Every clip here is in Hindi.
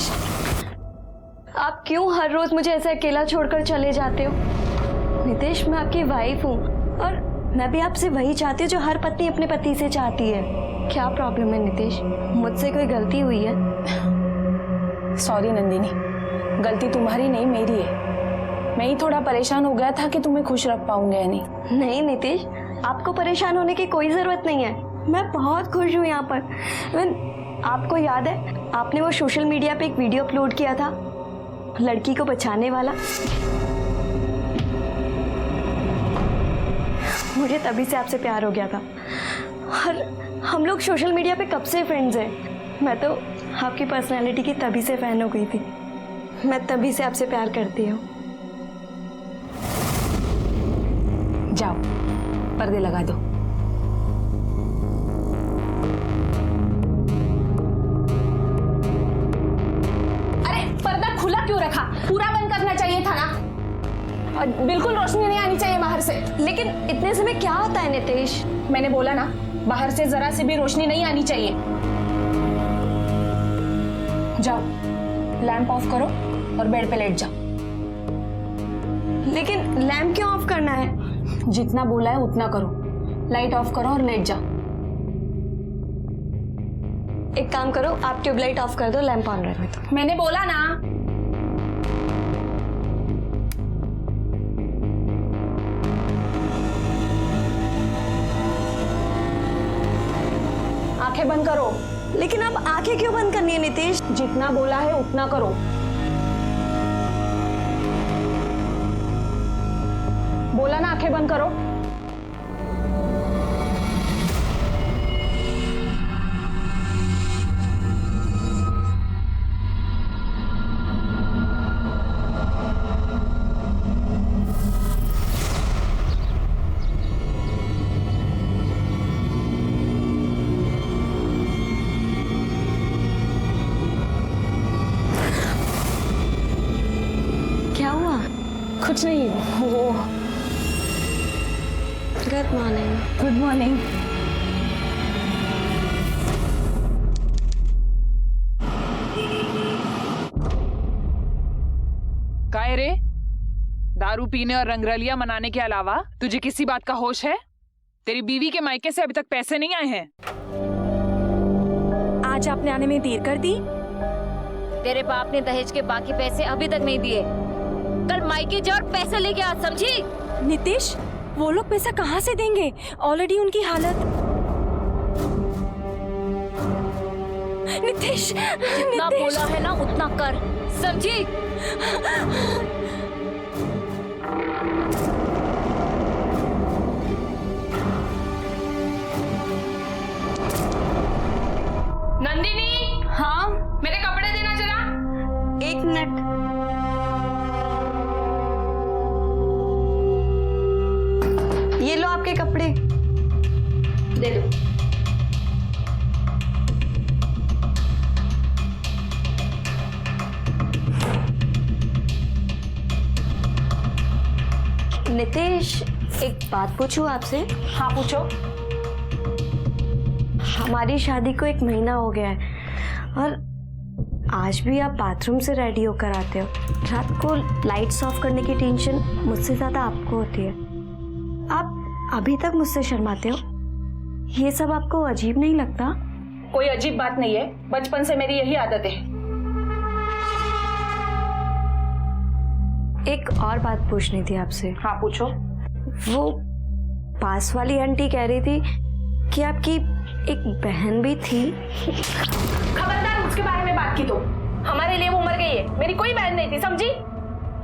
नितेश, आप क्यों हर रोज मुझे ऐसे अकेला छोड़कर चले जाते हो? नितेश, मैं आपकी वाइफ हूँ और मैं भी आपसे वही चाहती हूँ जो हर पत्नी अपने पति से चाहती है। क्या प्रॉब्लम है नितेश? मुझसे कोई गलती हुई है? सॉरी नंदिनी, गलती तुम्हारी नहीं मेरी है। मैं ही थोड़ा परेशान हो गया था कि तुम्हें खुश रख पाऊंगा या नहीं। नहीं नितेश, आपको परेशान होने की कोई जरूरत नहीं है। मैं बहुत खुश हूँ यहाँ पर। आपको याद है आपने वो सोशल मीडिया पे एक वीडियो अपलोड किया था लड़की को बचाने वाला? मुझे तभी से आपसे प्यार हो गया था और हम लोग सोशल मीडिया पे कब से फ्रेंड्स हैं। मैं तो आपकी पर्सनालिटी की तभी से फैन हो गई थी। मैं तभी से आपसे प्यार करती हूँ। जाओ पर्दे लगा दो। अरे पर्दा खुला क्यों रखा? पूरा बंद करना चाहिए था ना। और बिल्कुल रोशनी नहीं आनी चाहिए बाहर से। लेकिन इतने समय क्या होता है नितेश? मैंने बोला ना, बाहर से जरा सी भी रोशनी नहीं आनी चाहिए। जाओ लैंप ऑफ करो और बेड पे लेट जाओ। लेकिन लैंप क्यों ऑफ करना है? जितना बोला है उतना करो। लाइट ऑफ करो और लेट जाओ। एक काम करो, आप ट्यूबलाइट ऑफ कर दो, लैंप ऑन रहने दो। मैंने बोला ना। आंखें बंद करो। लेकिन अब आंखें क्यों बंद करनी है नितेश? जितना बोला है उतना करो। बोला ना आंखें बंद करो। क्या हुआ? कुछ नहीं, वो गुड मॉर्निंग। Good morning. काय रे, दारू पीने और रंगरलिया मनाने के अलावा तुझे किसी बात का होश है? तेरी बीवी के मायके से अभी तक पैसे नहीं आए हैं। आज आपने आने में देर कर दी। तेरे बाप ने दहेज के बाकी पैसे अभी तक नहीं दिए। कल मायके जा और पैसे लेके आ, समझी? नितेश, वो लोग पैसा कहाँ से देंगे? ऑलरेडी उनकी हालत। नितेश, जितना बोला है ना उतना कर, समझी? नंदिनी। हाँ? मेरे कपड़े देना जरा। एक मिनट। ये लो आपके कपड़े। दे दो। नितेश, एक बात पूछूं आपसे? हाँ पूछो। हमारी शादी को 1 महीना हो गया है और आज भी आप बाथरूम से रेडी होकर आते हो। रात को लाइट्स ऑफ करने की टेंशन मुझसे ज्यादा आपको होती है। आप अभी तक मुझसे शर्माते हो। ये सब आपको अजीब नहीं लगता? कोई अजीब बात नहीं है, बचपन से मेरी यही आदत है। एक और बात पूछनी थी आपसे। हाँ पूछो। वो पास वाली आंटी कह रही थी कि आपकी एक बहन भी थी। खबरदार उसके बारे में बात की तो। हमारे लिए वो मर गई है, मेरी कोई बहन नहीं थी, समझी?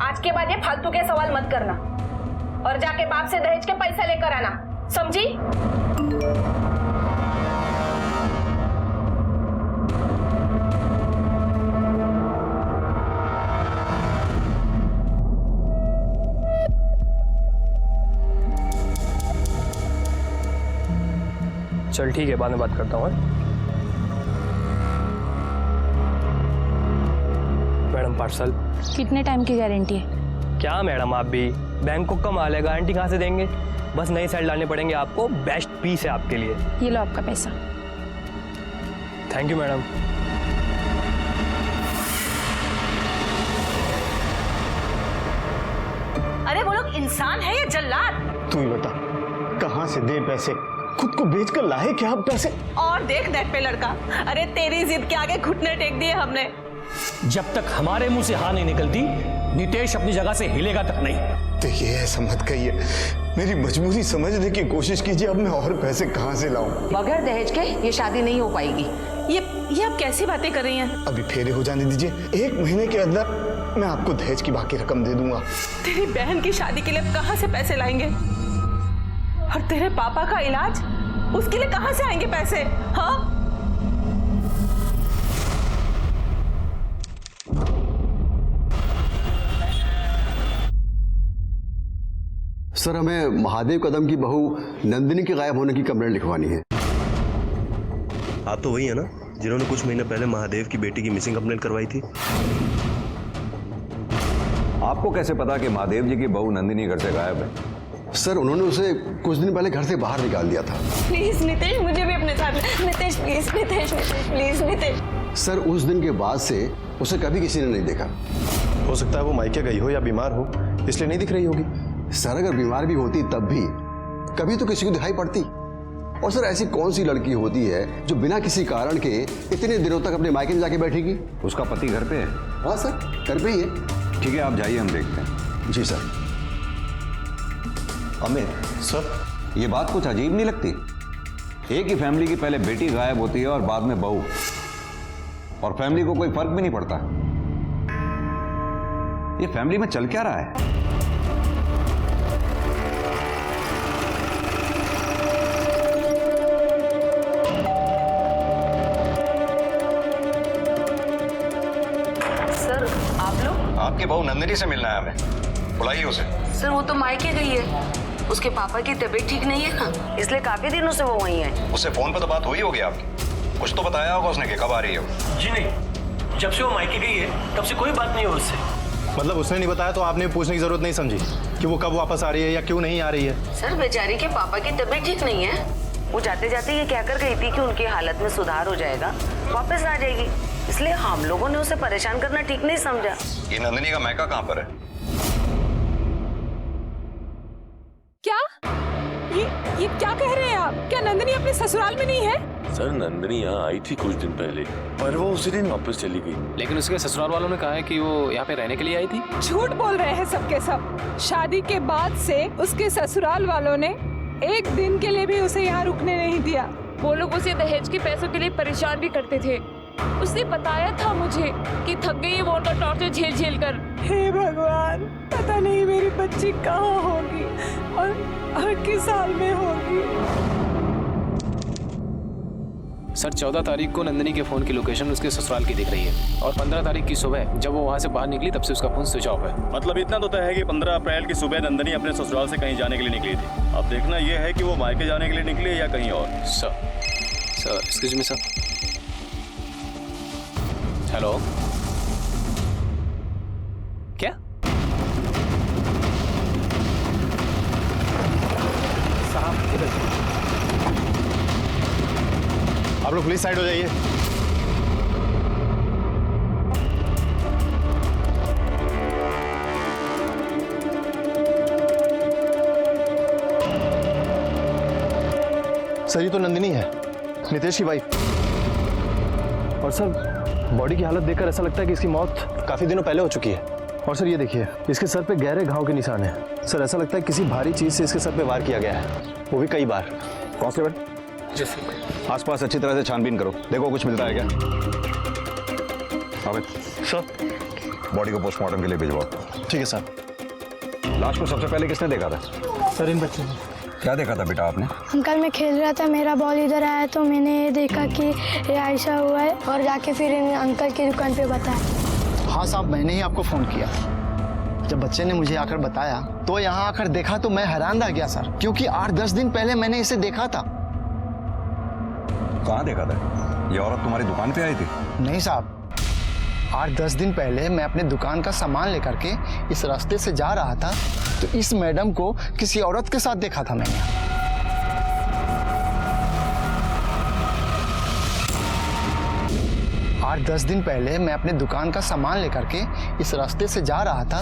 आज के बाद ये फालतू के सवाल मत करना और जाके बाप से दहेज के पैसे लेकर आना, समझी? चल ठीक है, बाद में बात करता हूँ। Madam parcel. कितने टाइम की गारंटी है? क्या मैडम, आप भी बैंक को कम आ लेगा, गारंटी कहाँ से देंगे? बस नई सेल डालने पड़ेंगे आपको। बेस्ट पीस है आपके लिए। ये लो आपका पैसा। Thank you madam. इंसान है या जल्लाद? तू ही बता, कहाँ से दे पैसे? खुद को बेचकर लाए क्या आप पैसे? और देख नेट पे लड़का, अरे तेरी जिद के आगे घुटने टेक दिए हमने। जब तक हमारे मुंह से हाँ नहीं निकलती, नितेश अपनी जगह से हिलेगा तक नहीं। देखिए ऐसा मत कहिए, मेरी मजबूरी समझने की कोशिश कीजिए। अब मैं और पैसे कहाँ से लाऊं? बगैर दहेज के ये शादी नहीं हो पाएगी। ये आप कैसी बातें कर रही हैं? अभी फेरे हो जाने दीजिए, 1 महीने के अंदर मैं आपको दहेज की बाकी रकम दे दूंगा। तेरी बहन की शादी के लिए कहाँ से पैसे लाएंगे? और तेरे पापा का इलाज, उसके लिए कहाँ से आएंगे पैसे? हाँ, सर, हमें महादेव कदम की बहू नंदिनी के गायब होने की कंप्लेंट लिखवानी है। आप तो वही है ना जिन्होंने कुछ महीने पहले महादेव की बेटी की मिसिंग कंप्लेंट करवाई थी? आपको कैसे पता कि महादेव जी की बहू नंदिनी घर से गायब है? सर, उन्होंने उसे कुछ दिन पहले घर से बाहर निकाल दिया था। प्लीज नितेश, मुझे भी अपने साथ ले। Nitesh please, Nitesh please, Nitesh. Sir, उस दिन के बाद से उसे कभी किसी ने नहीं देखा। हो सकता है वो मायके गई हो या बीमार हो, इसलिए नहीं दिख रही होगी। सर, अगर बीमार भी होती तब भी कभी तो किसी को दिखाई पड़ती। और सर, ऐसी कौन सी लड़की होती है जो बिना किसी कारण के इतने दिनों तक अपने मायके में जाके बैठेगी? उसका पति घर पे है? हाँ सर, घर पे ही है। ठीक है, आप जाइए, हम देखते हैं। जी सर। अमित सर, ये बात कुछ अजीब नहीं लगती? एक ही फैमिली की पहले बेटी गायब होती है और बाद में बहू, और फैमिली को कोई फर्क भी नहीं पड़ता। ये फैमिली में चल क्या रहा है? सर, आप लोग? आपकी बहू नंदिनी से मिलना है हमें, बुलाइए उसे। सर, वो तो मायके गई है। उसके पापा की तबीयत ठीक नहीं है ना, इसलिए काफी दिनों से वो वहीं है। उससे फोन पर तो बात हुई होगी आपकी, कुछ तो बताया होगा उसने कि कब आ रही है वो। जी नहीं, जब से वो मायके गई है तब से कोई बात नहीं हुई उससे। मतलब उसने नहीं बताया तो आपने पूछने की जरूरत नहीं समझी कि वो कब वापस आ रही है या क्यों नहीं आ रही है? सर, बेचारी के पापा की तबीयत ठीक नहीं है। वो जाते जाते ये कहकर गई थी कि उनकी हालत में सुधार हो जाएगा, वापस आ जाएगी। इसलिए हम लोगों ने उसे परेशान करना ठीक नहीं समझा। ये नंदिनी का मायका कहाँ पर है? क्या? ये क्या कह रहे हैं आप? क्या नंदिनी अपने ससुराल में नहीं है? सर, नंदिनी यहाँ आई थी कुछ दिन पहले, पर वो उसी दिन वापस चली गई। लेकिन उसके ससुराल वालों ने कहा है कि वो यहाँ पे रहने के लिए आई थी। झूठ बोल रहे हैं सबके सब। शादी के बाद से उसके ससुराल वालों ने एक दिन के लिए भी उसे यहाँ रुकने नहीं दिया। वो लोग उसे दहेज के पैसों के लिए परेशान भी करते थे। उसने बताया था मुझे कि थक गई है वो उनका टॉर्चर झेल झेल कर। हे भगवान, पता नहीं मेरी बच्ची कहाँ होगी और किस हाल में होगी। सर, 14 तारीख को नंदिनी के फोन की लोकेशन उसके ससुराल की दिख रही है, और 15 तारीख की सुबह जब वो वहाँ से बाहर निकली तब से उसका फोन स्विच ऑफ है। मतलब इतना तो तय है कि 15 अप्रैल की सुबह नंदिनी अपने ससुराल से कहीं जाने के लिए निकली थी। अब देखना यह है कि वो मायके जाने के लिए निकली है या कहीं और। Sir, excuse me sir. Hello, क्या? साहब इधर। आप लोग प्लीज साइड हो जाइए। सर, ये तो नंदिनी है, नितेश की वाइफ। और सर, बॉडी की हालत देखकर ऐसा लगता है कि इसकी मौत काफी दिनों पहले हो चुकी है। और सर, ये देखिए, इसके सर पे गहरे घाव के निशान हैं। सर, ऐसा लगता है किसी भारी चीज से इसके सर पे वार किया गया है, वो भी कई बार। कांस्टेबल, आसपास अच्छी तरह से छानबीन करो, देखो कुछ मिलता है क्या। अबे सर, बॉडी को पोस्टमार्टम के लिए भिजवाओ। ठीक है सर। लाश को सबसे पहले किसने देखा था? सर, इन बच्चों ने। क्या देखा था बेटा आपने? अंकल, मैं खेल रहा था, मेरा बॉल इधर आया तो मैंने ये देखा कि ये ऐसा हुआ है, और जाके फिर इन अंकल की दुकान पे बताया। हाँ साहब, मैंने ही आपको फोन किया। जब बच्चे ने मुझे आकर बताया तो यहाँ आकर देखा तो मैं हैरान रह गया सर, क्योंकि 8-10 दिन पहले मैंने इसे देखा था। कहाँ देखा था? ये औरत तुम्हारी दुकान पे आई थी? नहीं साहब, 8-10 दिन पहले मैं अपने दुकान का सामान लेकर के इस रास्ते से जा रहा था तो इस मैडम को किसी औरत के साथ देखा था मैंने। 8-10 दिन पहले मैं अपने दुकान का सामान लेकर के इस रास्ते से जा रहा था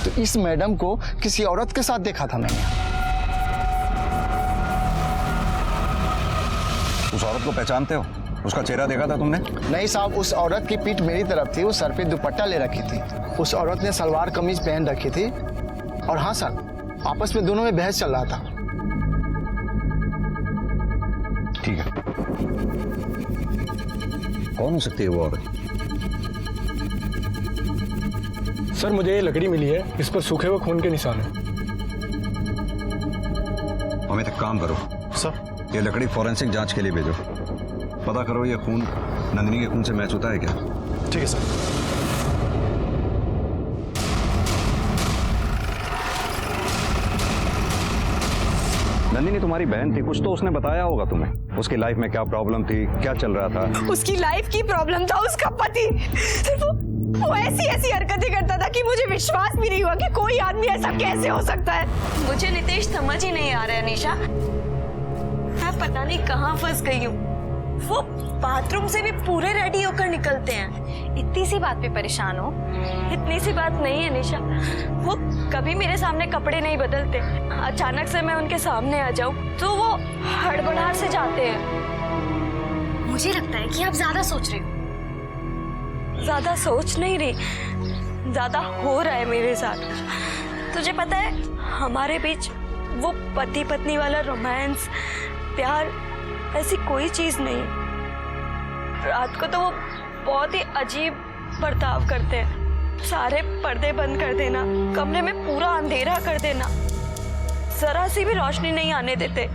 तो इस मैडम को किसी औरत के साथ देखा था मैंने। उस औरत को पहचानते हो? उसका चेहरा देखा था तुमने? नहीं साहब, उस औरत की पीठ मेरी तरफ थी, वो सर पे दुपट्टा ले रखी थी। उस औरत ने सलवार कमीज पहन रखी थी और हाँ सर, आपस में दोनों में बहस चल रहा था। ठीक है, कौन हो सकती है वो औरत? सर मुझे ये लकड़ी मिली है, इस पर सूखे हुए खून के निशान हैं। हमें एक काम करो सर, ये लकड़ी फॉरेंसिक जांच के लिए भेजो। पता करो ये खून नंदिनी के खून से मैच होता है क्या? ठीक है सर। नंदिनी तुम्हारी बहन थी, कुछ तो उसने बताया होगा तुम्हें। उसकी लाइफ में क्या प्रॉब्लम थी, क्या चल रहा था? उसकी लाइफ की प्रॉब्लम था उसका पति। सिर्फ वो ऐसी ऐसी हरकतें करता था कि मुझे विश्वास भी नहीं हुआ कि कोई आदमी ऐसा कैसे हो सकता है। मुझे नितेश समझ ही नहीं आ रहा है निशा, मैं पता नहीं कहाँ फंस गई हूँ। वो बाथरूम से भी पूरे रेडी होकर निकलते हैं। इतनी सी बात पे परेशान हो? इतनी सी बात नहीं है निशा, वो कभी मेरे सामने कपड़े नहीं बदलते। अचानक से मैं उनके सामने आ जाऊं तो वो हड़बड़ाहट से जाते हैं। मुझे लगता है कि आप ज्यादा सोच रही हो। ज्यादा सोच नहीं रही, ज्यादा हो रहा है मेरे साथ। तुझे पता है हमारे बीच वो पति पत्नी वाला रोमांस, प्यार, ऐसी कोई चीज नहीं। रात को तो वो बहुत ही अजीब बर्ताव करते हैं। सारे पर्दे बंद कर देना, कमरे में पूरा अंधेरा कर देना, जरा सी भी रोशनी नहीं आने देते।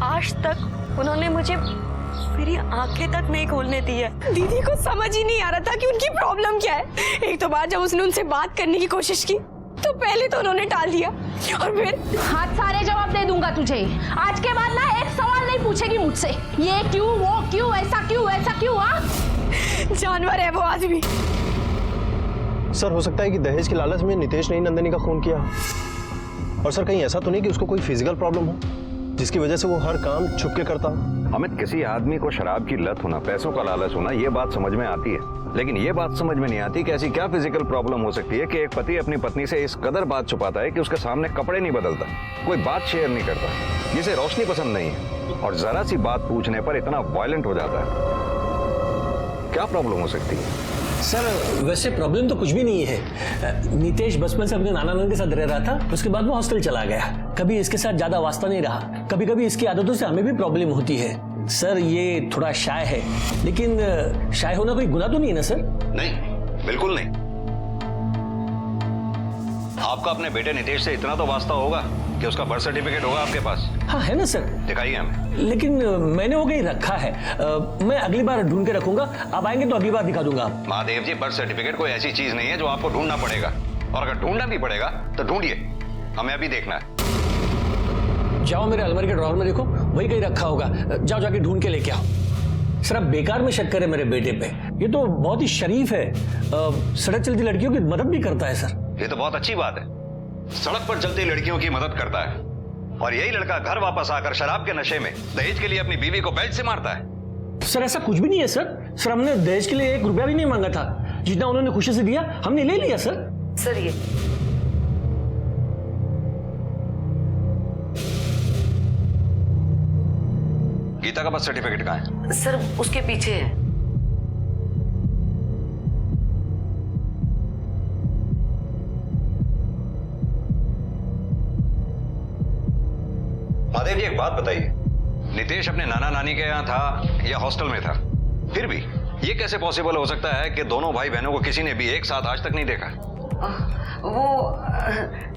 आज तक उन्होंने मुझे मेरी आंखें तक नहीं खोलने दी है। दीदी को समझ ही नहीं आ रहा था कि उनकी प्रॉब्लम क्या है। एक तो बार जब उसने उनसे बात करने की कोशिश की तो पहले तो उन्होंने टाल दिया और फिर हाथ सारे जवाब दे दूंगा तुझे। आज के बाद ना एक सवाल नहीं पूछेगी मुझसे, ये क्यों, वो क्यों, ऐसा क्यों, वैसा क्यों। जानवर है वो आदमी। सर हो सकता है कि दहेज के लालच में नितेश ने ही नंदिनी का खून किया। और सर कहीं ऐसा तो नहीं कि उसको कोई फिजिकल प्रॉब्लम हो जिसकी वजह से वो हर काम छुप के करता हो? अमित, किसी आदमी को शराब की लत होना, पैसों का लालच होना, ये बात समझ में आती है, लेकिन ये बात समझ में नहीं आती कि ऐसी क्या फिजिकल प्रॉब्लम हो सकती है कि एक पति अपनी पत्नी से इस कदर बात छुपाता है कि उसके सामने कपड़े नहीं बदलता, कोई बात शेयर नहीं करता, जिसे रोशनी पसंद नहीं है, और जरा सी बात पूछने पर इतना वायलेंट हो जाता है। क्या प्रॉब्लम हो सकती है? सर वैसे प्रॉब्लम तो कुछ भी नहीं है। नितेश बचपन से अपने नाना नानी के साथ रह रहा था, उसके बाद वो हॉस्टल चला गया। कभी इसके साथ ज्यादा वास्ता नहीं रहा। कभी कभी इसकी आदतों से हमें भी प्रॉब्लम होती है। सर ये थोड़ा शाय है, लेकिन शाय होना कोई गुनाह तो नहीं है ना सर? नहीं, बिल्कुल नहीं। आपका अपने बेटे नितेश से इतना तो वास्ता होगा कि उसका बर्थ सर्टिफिकेट होगा आपके पास? हाँ है ना सर। दिखाइए हमें। लेकिन मैंने वो कहीं रखा है, मैं अगली बार ढूंढ के रखूंगा। आप आएंगे तो अगली बार दिखा दूंगा। महादेव जी, बर्थ सर्टिफिकेट कोई ऐसी चीज नहीं है जो आपको ढूंढना पड़ेगा, और अगर ढूंढना भी पड़ेगा तो ढूंढिए, हमें अभी देखना है। जाओ मेरे अलमारी के ड्रॉअर में देखो, वही कहीं रखा होगा। जाओ जाके ढूंढ के लेके आओ। सर आप बेकार में शक करें मेरे बेटे पे, ये तो बहुत ही शरीफ है। सड़क चलती लड़कियों की मदद भी करता है सर। ये तो बहुत अच्छी बात है, सड़क पर चलती लड़कियों की मदद करता है, और यही लड़का घर वापस आकर शराब के नशे में दहेज के लिए अपनी बीवी को बेल्ट से मारता है। सर ऐसा कुछ भी नहीं है सर। सर हमने दहेज के लिए 1 रुपया भी नहीं मांगा था, जितना उन्होंने खुशी से दिया हमने ले लिया सर। सर ये गीता का बर्थ सर्टिफिकेट कहाँ है? सर उसके पीछे है। महादेव जी एक बात बताइए, नितेश अपने नाना नानी के यहाँ था या हॉस्टल में था? फिर भी ये कैसे पॉसिबल हो सकता है कि दोनों भाई बहनों को किसी ने भी एक साथ आज तक नहीं देखा?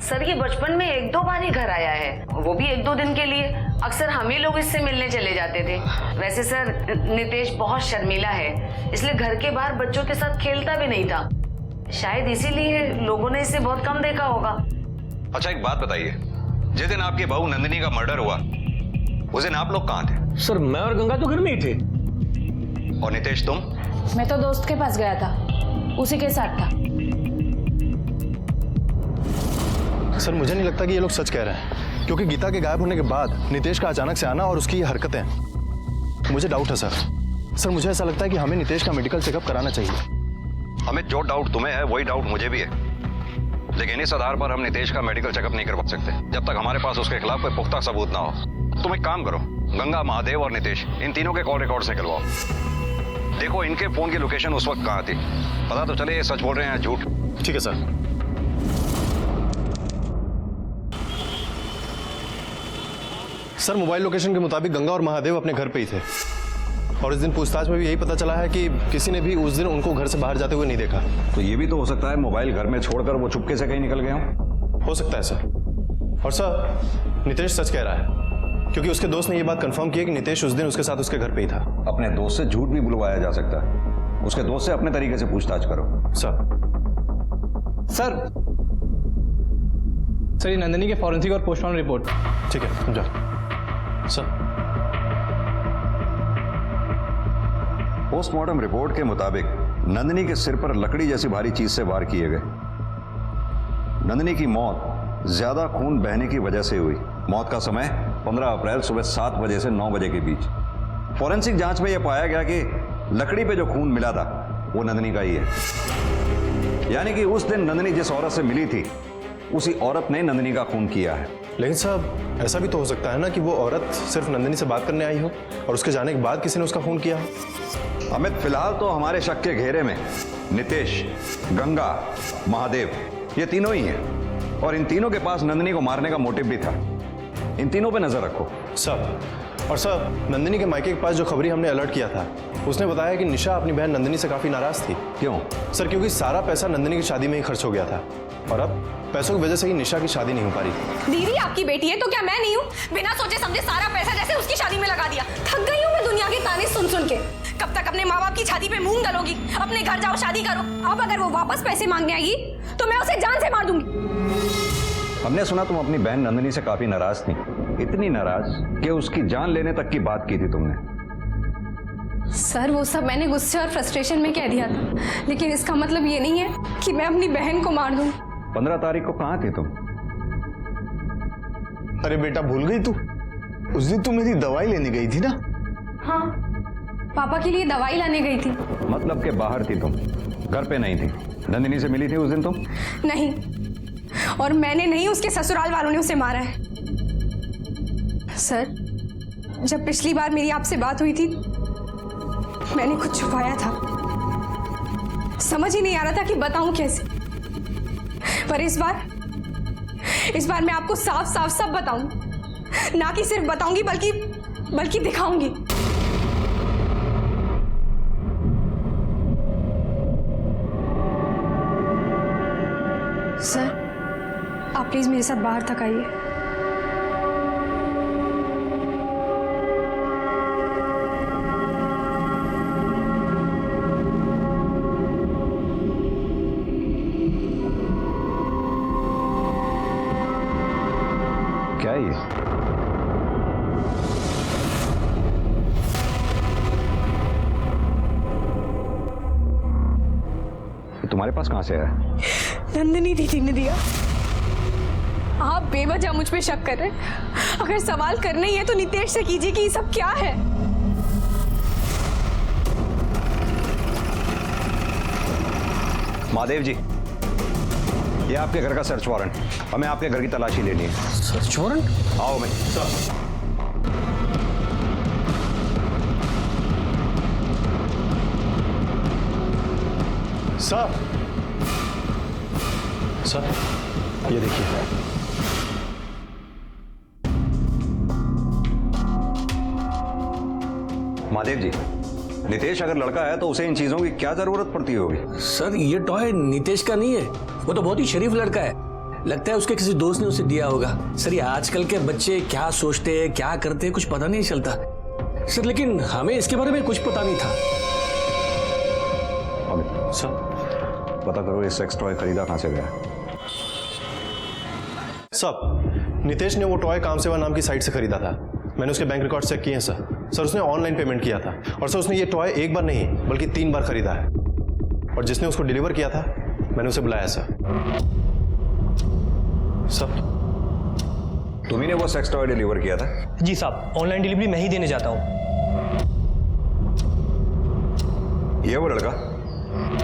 सर ये बचपन में 1-2 बार ही घर आया है, वो भी 1-2 दिन के लिए। अक्सर हम ही लोग इससे मिलने चले जाते थे। वैसे सर नितेश बहुत शर्मीला है, इसलिए घर के बाहर बच्चों के साथ खेलता भी नहीं था। शायद इसीलिए लोगों ने इसे बहुत कम देखा होगा। अच्छा एक बात बताइए, जिस दिन आपकी बहू नंदिनी का मर्डर हुआ उस दिन आप लोग कहाँ थे? सर मैं और गंगा तो घर में ही थे। और नितेश तुम? मैं तो दोस्त के पास गया था, उसी के साथ था। सर मुझे नहीं लगता कि ये लोग सच कह रहे हैं, क्योंकि गीता के गायब होने के बाद नितेश का अचानक से आना और उसकी ये हरकतें, मुझे डाउट है सर। सर मुझे ऐसा लगता है कि हमें नितेश का मेडिकल चेकअप कराना चाहिए। हमें जो डाउट तुम्हें है वही डाउट मुझे भी है, लेकिन इस आधार पर हम नितेश का मेडिकल चेकअप नहीं करवा सकते जब तक हमारे पास उसके खिलाफ कोई पुख्ता सबूत ना हो। तुम एक काम करो, गंगा, महादेव और नितेश, इन तीनों के कॉल रिकॉर्ड निकलवाओ। देखो इनके फोन की लोकेशन उस वक्त कहाँ थी, पता तो चले ये सच बोल रहे हैं या झूठ। ठीक है सर। सर मोबाइल लोकेशन के मुताबिक गंगा और महादेव अपने घर पे ही थे, और इस दिन पूछताछ में भी यही पता चला है कि किसी ने भी उस दिन उनको घर से बाहर जाते हुए नहीं देखा। तो ये भी तो हो सकता है मोबाइल घर में छोड़कर वो चुपके से कहीं निकल गए हों। हो सकता है सर। और सर नितेश सच कह रहा है, क्योंकि उसके दोस्त ने ये बात कंफर्म की है कि नितेश उस दिन उसके साथ उसके घर पे ही था। अपने दोस्त से झूठ भी बुलवाया जा सकता है, उसके दोस्त से अपने तरीके से पूछताछ करो। सर ये नंदिनी के फॉरेंसिक और पोस्टमार्टम रिपोर्ट। ठीक है समझा सर। पोस्टमार्टम रिपोर्ट के मुताबिक नंदिनी के सिर पर लकड़ी जैसी भारी चीज से वार किए गए। नंदिनी की मौत ज्यादा खून बहने की वजह से हुई। मौत का समय 15 अप्रैल सुबह 7 बजे से 9 बजे के बीच। फॉरेंसिक जांच में यह पाया गया कि लकड़ी पे जो खून मिला था वो नंदिनी का ही है, यानी कि उस दिन नंदिनी जिस औरत से मिली थी उसी औरत ने नंदिनी का खून किया है। लेकिन साहब ऐसा भी तो हो सकता है ना कि वो औरत सिर्फ नंदिनी से बात करने आई हो और उसके जाने के बाद किसी ने उसका खून किया हो। अमित, फिलहाल तो हमारे शक के घेरे में नितेश, गंगा, महादेव ये तीनों ही हैं, और इन तीनों के पास नंदिनी को मारने का मोटिव भी था। इन तीनों पे नजर रखो सब। और सब नंदिनी के मायके के पास जो खबरी हमने अलर्ट किया था उसने बताया कि निशा अपनी बहन नंदिनी से काफी नाराज थी। क्यों? सर क्योंकि सारा पैसा नंदिनी की शादी में ही खर्च हो गया था, और अब पैसों की वजह से ही निशा की शादी नहीं हो पा रही थी। दीदी आपकी बेटी है तो क्या मैं नहीं हूँ? बिना सोचे समझे सारा पैसा जैसे उसकी शादी में लगा दिया। थक गई हूँ मैं दुनिया के ताने सुन सुन के। कब तक अपने माँ बाप की छाती पे मूंग दलोगी? अपने घर जाओ, शादी करो। अब अगर वो वापस पैसे मांगने आएगी तो मैं उसे जान से मार दूंगी। हमने सुना तुम अपनी बहन नंदिनी से काफी नाराज थी, इतनी नाराज कि उसकी जान लेने तक की बात की थी तुमने। सर वो सब मैंने गुस्से और फ्रस्ट्रेशन में कह दिया था, लेकिन इसका मतलब ये नहीं है कि मैं अपनी बहन को मार दूं। 15 तारीख को कहाँ थी तुम? अरे बेटा भूल गई तू? उस दिन तू मेरी दवाई लेने गई थी ना? हाँ, पापा के लिए दवाई लाने गई थी। मतलब के बाहर थी तुम, घर पे नहीं थी। नंदिनी से मिली थी उस दिन तुम? नहीं, और मैंने नहीं, उसके ससुराल वालों ने उसे मारा है। सर जब पिछली बार मेरी आपसे बात हुई थी मैंने कुछ छुपाया था, समझ ही नहीं आ रहा था कि बताऊं कैसे, पर इस बार मैं आपको साफ साफ सब बताऊं। ना कि सिर्फ बताऊंगी बल्कि दिखाऊंगी। सर आप प्लीज मेरे साथ बाहर तक आइए। क्या ये? तुम्हारे पास कहां से आया? नंदिनी दीदी ने दिया। आप बेवजह मुझ पे शक कर रहे हैं। अगर सवाल करने ही है तो नितेश से कीजिए कि ये सब क्या है। महादेव जी, ये आपके घर का सर्च वारंट, हमें आपके घर की तलाशी लेनी है। Search warrant? आओ मैं। सर ये देखिए। महादेव जी, नितेश अगर लड़का है तो उसे इन चीजों की क्या जरूरत पड़ती होगी? सर ये टॉय नितेश का नहीं है, वो तो बहुत ही शरीफ लड़का है। लगता है उसके किसी दोस्त ने उसे दिया होगा। सर ये आजकल के बच्चे क्या सोचते हैं क्या करते हैं कुछ पता नहीं चलता सर, लेकिन हमें इसके बारे में कुछ पता नहीं था। सर पता करो ये सेक्स टॉय खरीदा कहां से गया? सब नितेश ने वो टॉय कामसेवा नाम की साइट से खरीदा था। मैंने उसके बैंक रिकॉर्ड चेक किए हैं सर उसने ऑनलाइन पेमेंट किया था, और सर उसने ये टॉय एक बार नहीं बल्कि 3 बार खरीदा है, और जिसने उसको डिलीवर किया था मैंने उसे बुलाया सर। तुम्ही ने वो सेक्स टॉय डिलीवर किया था? जी साहब, ऑनलाइन डिलीवरी मैं ही देने जाता हूँ। ये वो लड़का?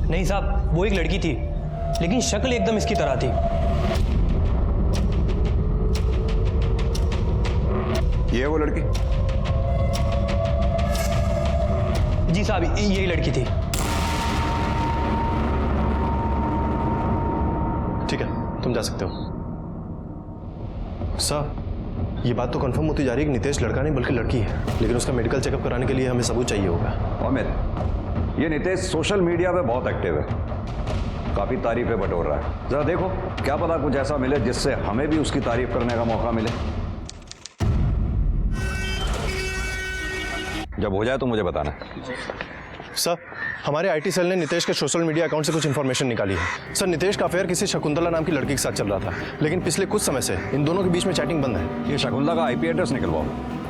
नहीं साहब, वो एक लड़की थी, लेकिन शक्ल एकदम इसकी तरह थी। ये वो लड़की? जी साहब, यही लड़की थी। ठीक है, तुम जा सकते हो। सर, ये बात तो कंफर्म होती जा रही है कि नितेश लड़का नहीं बल्कि लड़की है, लेकिन उसका मेडिकल चेकअप कराने के लिए हमें सबूत चाहिए होगा। अमित, ये नितेश सोशल मीडिया पे बहुत एक्टिव है, काफी तारीफें बटोर रहा है। जरा देखो, क्या पता कुछ ऐसा मिले जिससे हमें भी उसकी तारीफ करने का मौका मिले। जब हो जाए तो मुझे बताना। सर, हमारे आईटी सेल ने नितेश के सोशल मीडिया अकाउंट से कुछ इन्फॉर्मेशन निकाली है। सर, नितेश का अफेयर किसी शकुंतला नाम की लड़की के साथ चल रहा था, लेकिन पिछले कुछ समय से इन दोनों के बीच में चैटिंग बंद है। ये शकुंतला का आईपी एड्रेस निकलवाओ,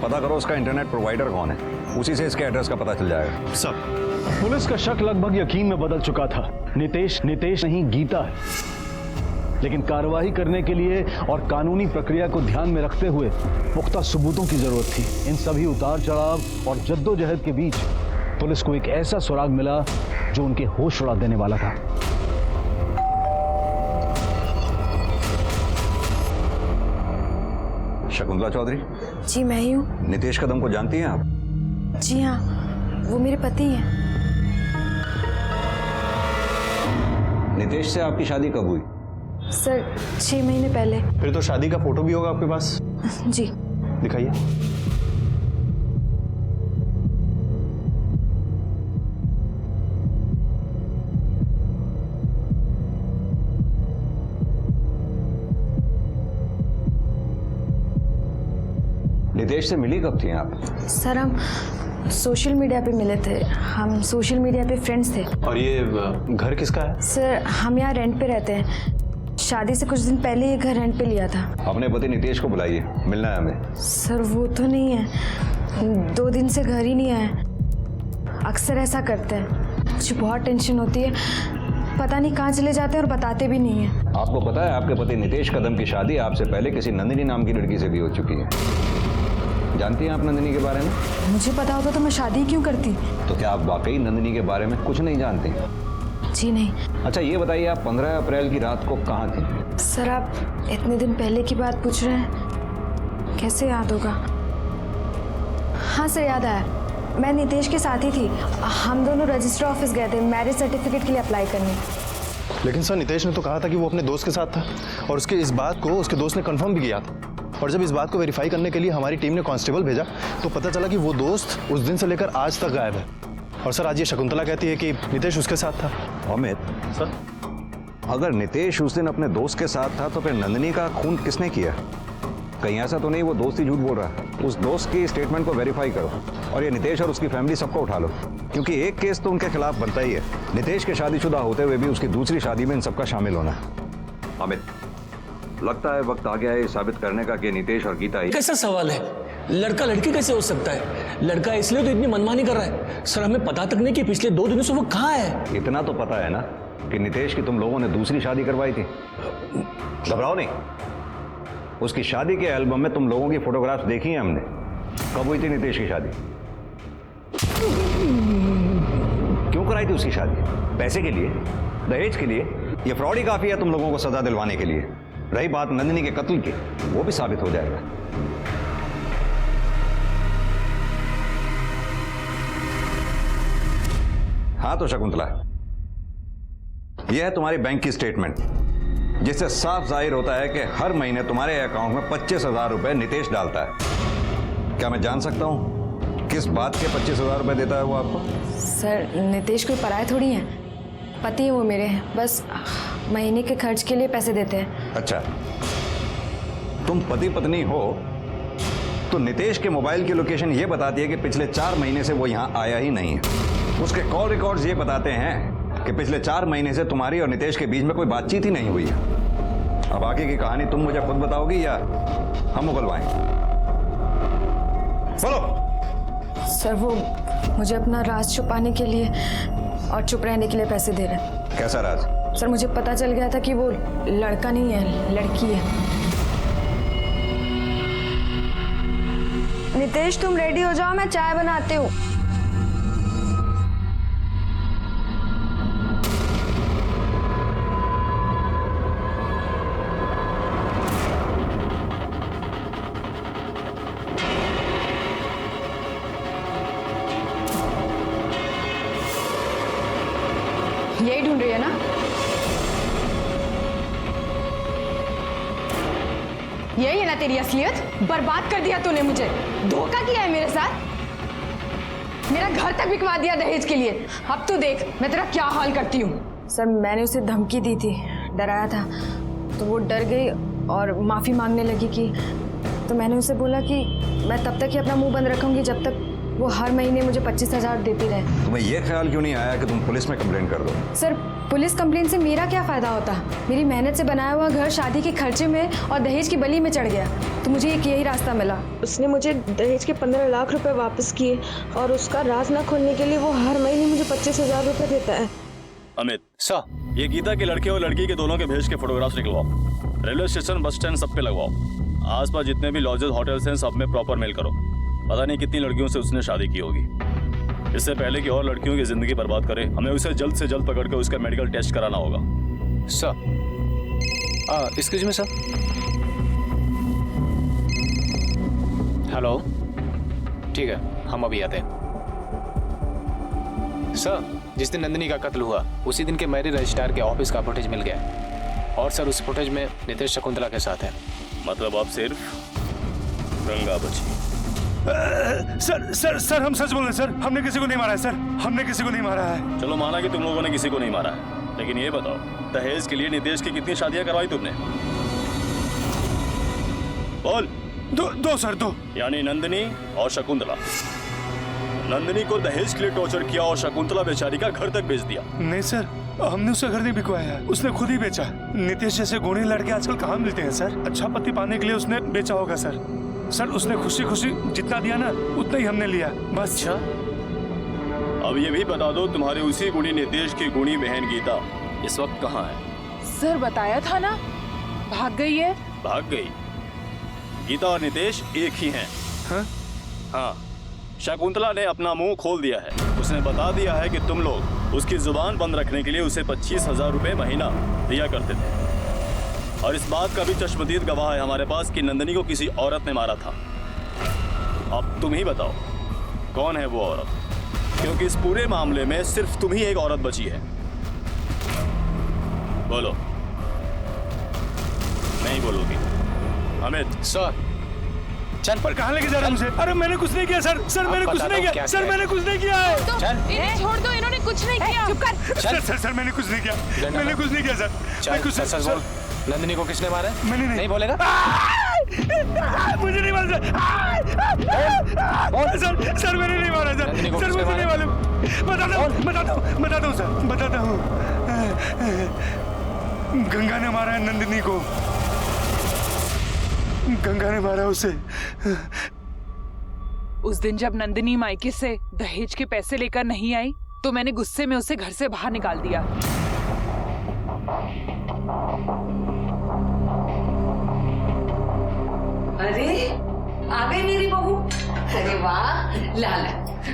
पता करो उसका इंटरनेट प्रोवाइडर कौन है, उसी से इसके एड्रेस का पता चल जाएगा। सर, पुलिस का शक लगभग यकीन में बदल चुका था। नितेश नहीं गीता है, लेकिन कार्रवाई करने के लिए और कानूनी प्रक्रिया को ध्यान में रखते हुए पुख्ता सबूतों की जरूरत थी। इन सभी उतार चढ़ाव और जद्दोजहद के बीच पुलिस को एक ऐसा सुराग मिला जो उनके होश उड़ा देने वाला था। शकुंतला चौधरी? जी मैं ही हूँ। नितेश कदम को जानती हैं आप? जी हाँ, वो मेरे पति हैं। नितेश से आपकी शादी कब हुई? सर, 6 महीने पहले। फिर तो शादी का फोटो भी होगा आपके पास? जी। दिखाइए। नितेश से मिली कब थी आप? सर, हम सोशल मीडिया पे मिले थे। हम सोशल मीडिया पे फ्रेंड्स थे। और ये घर किसका है? सर, हम यहाँ रेंट पे रहते हैं। शादी से कुछ दिन पहले ये घर रेंट पे लिया था। अपने पति नितेश को बुलाइए, मिलना है हमें। सर, वो तो नहीं है, 2 दिन से घर ही नहीं आए। अक्सर ऐसा करते हैं। मुझे बहुत टेंशन होती है, पता नहीं कहाँ चले जाते हैं और बताते भी नहीं है। आपको पता है आपके पति नितेश कदम की शादी आपसे पहले किसी नंदिनी नाम की लड़की से भी हो चुकी है। जानती हैं आप नंदिनी के बारे में? मुझे पता होता तो मैं शादी क्यों करती। तो क्या आप वाकई नंदिनी के बारे में कुछ नहीं जानती? जी नहीं। अच्छा, ये बताइए आप 15 अप्रैल की रात को कहाँ थी? सर, आप इतने दिन पहले की बात पूछ रहे हैं, कैसे याद होगा? हाँ सर, याद आया। मैं नितेश के साथ ही थी। हम दोनों रजिस्टर ऑफिस गए थे मैरिज सर्टिफिकेट के लिए अप्लाई करने। लेकिन सर, नितेश ने तो कहा था कि वो अपने दोस्त के साथ था, और उसके इस बात को उसके दोस्त ने कंफर्म भी किया था। और जब इस बात को वेरीफाई करने के लिए हमारी टीम ने कांस्टेबल भेजा तो पता चला कि वो दोस्त उस दिन से लेकर आज तक गायब है। और सर, आज ये शकुंतला कहती है कि नितेश उसके साथ था। अमित सर, अगर नितेश उस दिन अपने दोस्त के साथ था तो फिर नंदिनी का खून किसने किया? कहीं ऐसा तो नहीं वो दोस्त ही झूठ बोल रहा है? उस दोस्त की स्टेटमेंट को वेरीफाई करो और ये नितेश और उसकी फैमिली सबको उठा लो, क्योंकि एक केस तो उनके खिलाफ बनता ही है। नितेश के शादीशुदा होते हुए भी उसकी दूसरी शादी में इन सबका शामिल होना। अमित, लगता है वक्त आ गया है साबित करने का कि नितेश और गीता ही। कैसा सवाल है? लड़का लड़की कैसे हो सकता है? लड़का इसलिए तो इतनी मनमानी कर रहा है। सर, हमें पता तक नहीं कि पिछले 2 दिनों से वो कहाँ है। इतना तो पता है ना कि नितेश की तुम लोगों ने दूसरी शादी करवाई थी। घबराओ नहीं, उसकी शादी के एल्बम में तुम लोगों की फोटोग्राफ्स देखी हैं हमने। कब हुई थी नितेश की शादी? क्यों कराई थी उसकी शादी? पैसे के लिए? दहेज के लिए? ये फ्रॉड ही काफी है तुम लोगों को सजा दिलवाने के लिए। रही बात नंदिनी के कत्ल की, वो भी साबित हो जाएगा। हाँ तो शकुंतला, यह है तुम्हारी बैंक की स्टेटमेंट, जिससे साफ जाहिर होता है कि हर महीने तुम्हारे अकाउंट में 25,000 रुपए नितेश डालता है। क्या मैं जान सकता हूं किस बात के 25,000 रुपए देता है वो आपको? सर, नितेश कोई पराये थोड़ी हैं, पति हैं वो मेरे, बस महीने के खर्च के लिए पैसे देते हैं। अच्छा, तुम पति पत्नी हो तो नितेश के मोबाइल की लोकेशन ये बताती है कि पिछले 4 महीने से वो यहाँ आया ही नहीं है। उसके कॉल रिकॉर्ड्स ये बताते हैं कि पिछले 4 महीने से तुम्हारी और नितेश के बीच में कोई बातचीत ही नहीं हुई है। अब आगे की कहानी तुम मुझे खुद बताओगी या हम उगलवाएं? बोलो। सर, वो मुझे अपना राज छुपाने के लिए और चुप रहने के लिए पैसे दे रहे हैं। कैसा राज? सर, मुझे पता चल गया था कि वो लड़का नहीं है, लड़की है। नितेश, तुम रेडी हो जाओ, मैं चाय बनाती हूँ। सुन रही है ना? यही है ना तेरी असलियत? बर्बाद कर दिया तूने मुझे, धोखा किया है मेरे साथ, मेरा घर तक बिकवा दिया दहेज के लिए। अब तू देख मैं तेरा क्या हाल करती हूँ। सर मैंने उसे धमकी दी थी, डराया था, तो वो डर गई और माफ़ी मांगने लगी कि तो मैंने उसे बोला कि मैं तब तक ही अपना मुंह बंद रखूंगी जब तक वो हर महीने मुझे 25,000 देती रहे। तुम्हें यह ख्याल क्यों नहीं आया कि तुम पुलिस में कंप्लेंट कर दो? सर पुलिस कंप्लेंट से मेरा क्या फ़ायदा होता? मेरी मेहनत से बनाया हुआ घर शादी के खर्चे में और दहेज की बली में चढ़ गया, तो मुझे एक यही रास्ता मिला। उसने मुझे दहेज के 15 लाख रुपए वापस किए और उसका राज न खोलने के लिए वो हर महीने मुझे 25,000 रुपए देता है। अमित सर, ये गीता के लड़के और लड़की के दोनों के भेज के फोटोग्राफ्स निकलवाओ, रेलवे स्टेशन, बस स्टैंड सब पे लगवाओ। आसपास जितने भी लॉजेस होटल्स हैं सब में प्रॉपर मेल करो। पता नहीं कितनी लड़कियों से उसने शादी की होगी। इससे पहले कि और लड़कियों की जिंदगी बर्बाद करे, हमें उसे जल्द से जल्द पकड़ के उसका मेडिकल टेस्ट कराना होगा। Sir, excuse me sir. Hello, ठीक है, हम अभी आते हैं। सर, जिस दिन नंदिनी का कत्ल हुआ उसी दिन के मैरिज रजिस्ट्रार के ऑफिस का फुटेज मिल गया और सर उस फुटेज में नितेश शकुंतला के साथ है। मतलब अब सिर्फ गंगा बची। सर हम सच बोल रहे हैं सर, हमने किसी को नहीं मारा है सर, हमने किसी को नहीं मारा है। चलो माना कि तुम लोगों ने किसी को नहीं मारा है, लेकिन ये बताओ दहेज के लिए नितेश की कितनी शादियां करवाई तुमने? बोल। दो सर, दो। यानी नंदिनी और शकुंतला। नंदिनी को दहेज के लिए टॉर्चर किया और शकुंतला बेचारी का घर तक बेच दिया। नहीं सर, हमने उसका घर नहीं बिकवाया, उसने खुद ही बेचा। नितेश जैसे गुणी लड़के आजकल कहाँ मिलते हैं सर? अच्छा पति पाने के लिए उसने बेचा होगा सर। सर उसने खुशी खुशी जितना दिया ना उतना ही हमने लिया, बस। अच्छा, अब ये भी बता दो तुम्हारे उसी गुणी नितेश की गुणी बहन गीता इस वक्त कहाँ है? सर बताया था ना, भाग गई है। भाग गई? गीता और नितेश एक ही हैं। हाँ, शकुंतला ने अपना मुंह खोल दिया है। उसने बता दिया है कि तुम लोग उसकी जुबान बंद रखने के लिए उसे 25,000 रुपए महीना दिया करते थे। और इस बात का भी चश्मदीद गवाह है हमारे पास कि नंदिनी को किसी औरत ने मारा था। अब तुम ही बताओ कौन है वो औरत, क्योंकि इस पूरे मामले में सिर्फ तुम ही एक औरत बची है। बोलो। नहीं बोलोगी? अमित। सर चल। पर कहाँ लेके जा रहे हैं मुझे? अरे मैंने कुछ नहीं किया सर, सर मैंने कुछ नहीं किया, सर मैंने कुछ नहीं किया है। तो इन्हें छोड़ दो, इन्होंने कुछ नहीं किया। चुप कर। सर मैंने कुछ नहीं किया, मैंने कुछ नहीं किया सर। सर बोल, नंदिनी को किसने मारा? मैंने नहीं बोलेगा? मुझे नहीं मारा सर, मैंने नहीं मारा सर, सर मुझे नहीं मालूम। बताता हूँ सर, बताता हूँ। गंगा ने मारा है नंदिनी को, गंगा ने मारा उसे। उस दिन जब नंदिनी मायके से दहेज के पैसे लेकर नहीं आई तो मैंने गुस्से में उसे घर से बाहर निकाल दिया। अरे आ गई मेरी बहू। अरे वाह, ला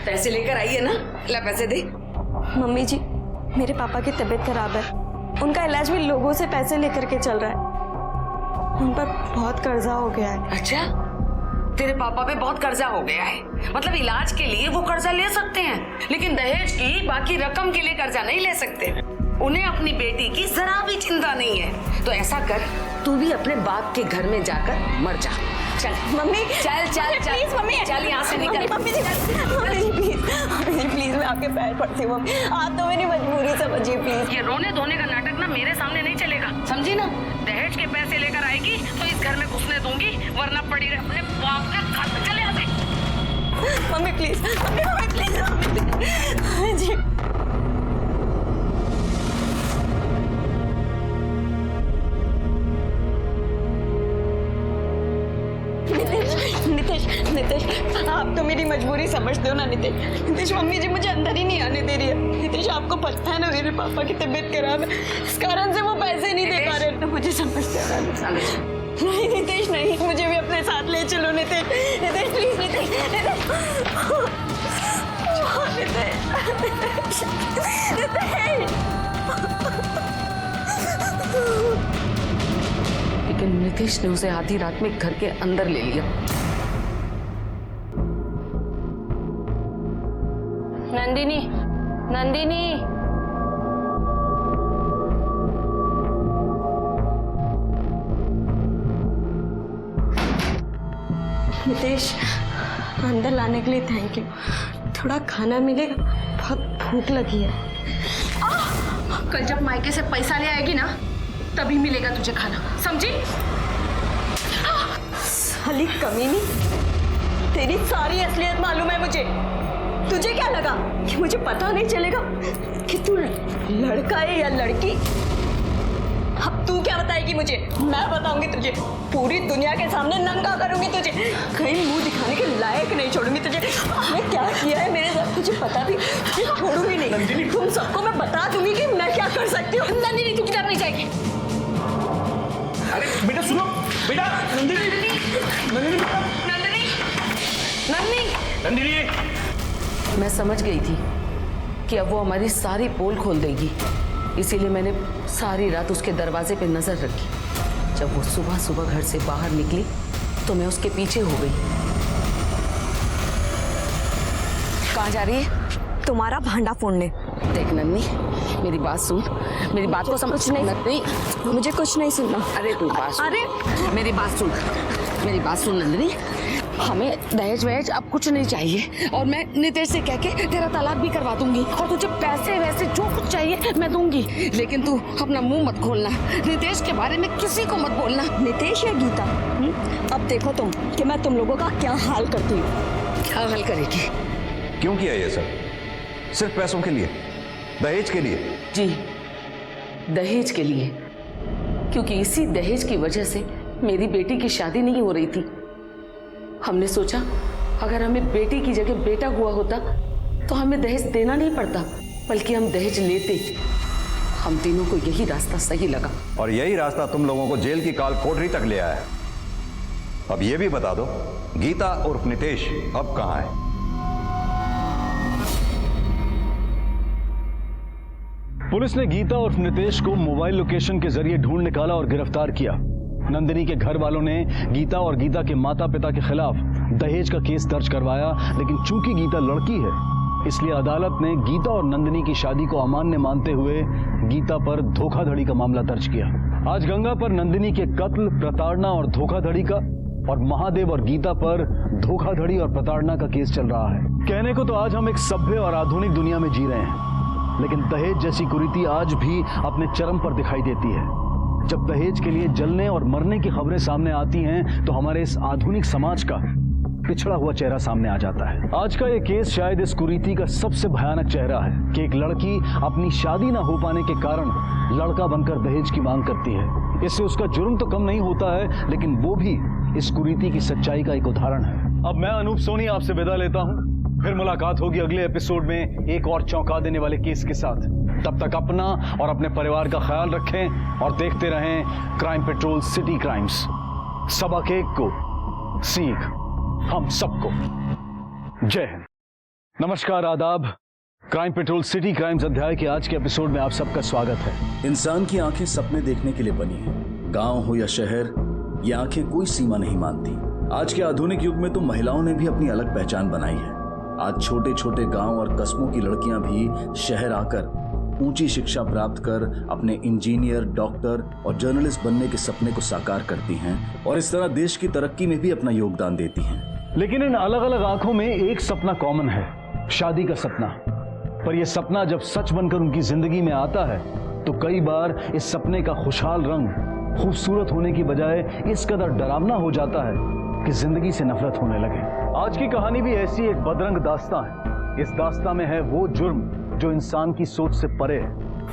पैसे लेकर आई है ना, ला पैसे दे। मम्मी जी, मेरे पापा की तबीयत खराब है, उनका इलाज भी लोगों से पैसे लेकर के चल रहा है। उन पर बहुत कर्जा हो गया है। अच्छा, तेरे पापा पे बहुत कर्जा हो गया है? मतलब इलाज के लिए वो कर्जा ले सकते हैं, लेकिन दहेज की बाकी रकम के लिए कर्जा नहीं ले सकते। उन्हें अपनी बेटी की जरा भी चिंता नहीं है। तो ऐसा कर, तू भी अपने बाप के घर में जाकर मर जा। चल मम्मी, चल चल चल, प्लीज मम्मी, चल यहाँ से निकल। मम्मी जी प्लीज, मैं आपके पैर पड़ती हूँ मम्मी, आप तो मेरी मजबूरी समझिए प्लीज। ये रोने धोने का नाटक ना मेरे सामने नहीं चलेगा, समझी ना? दहेज के पैसे लेकर आएगी तो इस घर में घुसने दूंगी, वरना पड़ी रहे अपने बाप के घर में। चले आते। Mummy please, mummy please, mummy ji. Nitesh, आप तो मेरी मजबूरी समझते हो ना नितेश। मम्मी जी मुझे अंदर ही नहीं आने दे रही है। नितेश, आपको पता है ना मेरे पापा की तबीयत खराब है, इस कारण से वो पैसे नहीं दे पा रहे। तो मुझे समझते हो ना? नहीं नितेश नहीं, मुझे भी अपने साथ ले चलो नितेश, प्लीज नितेश। लेकिन नितेश ने उसे आधी रात में घर के अंदर ले लिया। नंदिनी, नितेश, अंदर लाने के लिए थैंक यू। थोड़ा खाना मिलेगा? बहुत भूख लगी है। कल जब मायके से पैसा ले आएगी ना, तभी मिलेगा तुझे खाना, समझी? साली कमीनी, तेरी सारी असलियत मालूम है मुझे। तुझे क्या लगा कि मुझे पता नहीं चलेगा कि तू लड़का है या लड़की? अब तू क्या बताएगी मुझे? मैं बताऊंगी तुझे, पूरी दुनिया के सामने नंगा करूंगी तुझे, कहीं मुंह दिखाने के लायक नहीं छोड़ूंगी तुझे। मैं क्या किया है मेरे साथ तुझे पता भी, छोड़ूंगी नहीं। तुम सबको मैं बता दूंगी कि मैं क्या कर सकती हूँ। नंदिनी, तू किधर नहीं जाएगी? अरे बेटा सुनो, बेटा नंदिनी, नंदिनी, नंदिनी, नंदिनी, नंदिनी। मैं समझ गई थी कि अब वो हमारी सारी पोल खोल देगी, इसीलिए मैंने सारी रात उसके दरवाजे पे नजर रखी। जब वो सुबह सुबह घर से बाहर निकली तो मैं उसके पीछे हो गई। कहाँ जा रही है? तुम्हारा भांडा फोड़ने। देख नन्नी, मेरी बात सुन, मेरी बात को समझ। नहीं, मुझे कुछ नहीं सुनना। अरे तू बात सुन। अरे मेरी बात सुन, मेरी बात सुन नंदिनी, हमें दहेज वहेज अब कुछ नहीं चाहिए, और मैं नितेश से कह के तेरा तलाक भी करवा दूंगी, और तुझे पैसे वैसे जो कुछ चाहिए मैं दूंगी, लेकिन तू अपना मुंह मत खोलना, नितेश के बारे में किसी को मत बोलना। नितेश या गीता, अब देखो तुम कि मैं तुम लोगों का क्या हाल करती हूँ। क्या हाल करेगी? क्यों किया ये सब? सिर्फ पैसों के लिए, दहेज के लिए? जी, दहेज के लिए, क्योंकि इसी दहेज की वजह से मेरी बेटी की शादी नहीं हो रही थी। हमने सोचा अगर हमें बेटी की जगह बेटा हुआ होता तो हमें दहेज देना नहीं पड़ता, बल्कि हम दहेज लेते। हम तीनों को यही रास्ता सही लगा, और यही रास्ता तुम लोगों को जेल की काल कोठरी तक ले आया है। अब ये भी बता दो, गीता उर्फ नितेश अब कहां है? पुलिस ने गीता और नितेश को मोबाइल लोकेशन के जरिए ढूंढ निकाला और गिरफ्तार किया। नंदिनी के घर वालों ने गीता और गीता के माता पिता के खिलाफ दहेज का केस दर्ज करवाया, लेकिन चूंकि गीता लड़की है इसलिए अदालत ने गीता और नंदिनी की शादी को अमान्य मानते हुए गीता पर धोखाधड़ी का मामला दर्ज किया। आज गंगा पर नंदिनी के कत्ल, प्रताड़ना और धोखाधड़ी का, और महादेव और गीता पर धोखाधड़ी और प्रताड़ना का केस चल रहा है। कहने को तो आज हम एक सभ्य और आधुनिक दुनिया में जी रहे हैं, लेकिन दहेज जैसी कुरीति आज भी अपने चरम पर दिखाई देती है। जब दहेज के लिए जलने और मरने की खबरें सामने आती हैं तो हमारे इस आधुनिक समाज का पिछड़ा हुआ चेहरा सामने आ जाता है। आज का ये केस शायद इस कुरीति का सबसे भयानक चेहरा है कि एक लड़की अपनी शादी ना हो पाने के कारण लड़का बनकर दहेज की मांग करती है। इससे उसका जुर्म तो कम नहीं होता है, लेकिन वो भी इस कुरीति की सच्चाई का एक उदाहरण है। अब मैं अनूप सोनी आपसे विदा लेता हूँ, फिर मुलाकात होगी अगले एपिसोड में एक और चौंका देने वाले केस के साथ। तब तक अपना और अपने परिवार का ख्याल रखें और देखते रहें क्राइम पेट्रोल सिटी क्राइम्स। सबक एक को सीख हम सबको। जय हिंद, नमस्कार, आदाब। क्राइम पेट्रोल सिटी क्राइम्स अध्याय के आज के एपिसोड में आप सबका स्वागत है। इंसान की आंखें सपने देखने के लिए बनी हैं। गांव हो या शहर, ये आंखें कोई सीमा नहीं मानती। आज के आधुनिक युग में तो महिलाओं ने भी अपनी अलग पहचान बनाई है। आज छोटे छोटे गांव और कस्बों की लड़कियां भी शहर आकर ऊंची शिक्षा प्राप्त कर अपने इंजीनियर, डॉक्टर और जर्नलिस्ट बनने के सपने को साकार करती हैं, और इस तरह देश की तरक्की में भी अपना योगदान देती हैं। लेकिन इन अलग अलग आंखों में एक सपना कॉमन है, शादी का सपना। पर यह सपना जब सच बनकर उनकी जिंदगी में आता है तो कई बार इस सपने का खुशहाल रंग खूबसूरत होने की बजाय इस कदर डरावना हो जाता है कि जिंदगी से नफरत होने लगे। आज की कहानी भी ऐसी एक बदरंग दास्तां है। इस दास्तां में है वो जुर्म जो इंसान की सोच से परे है,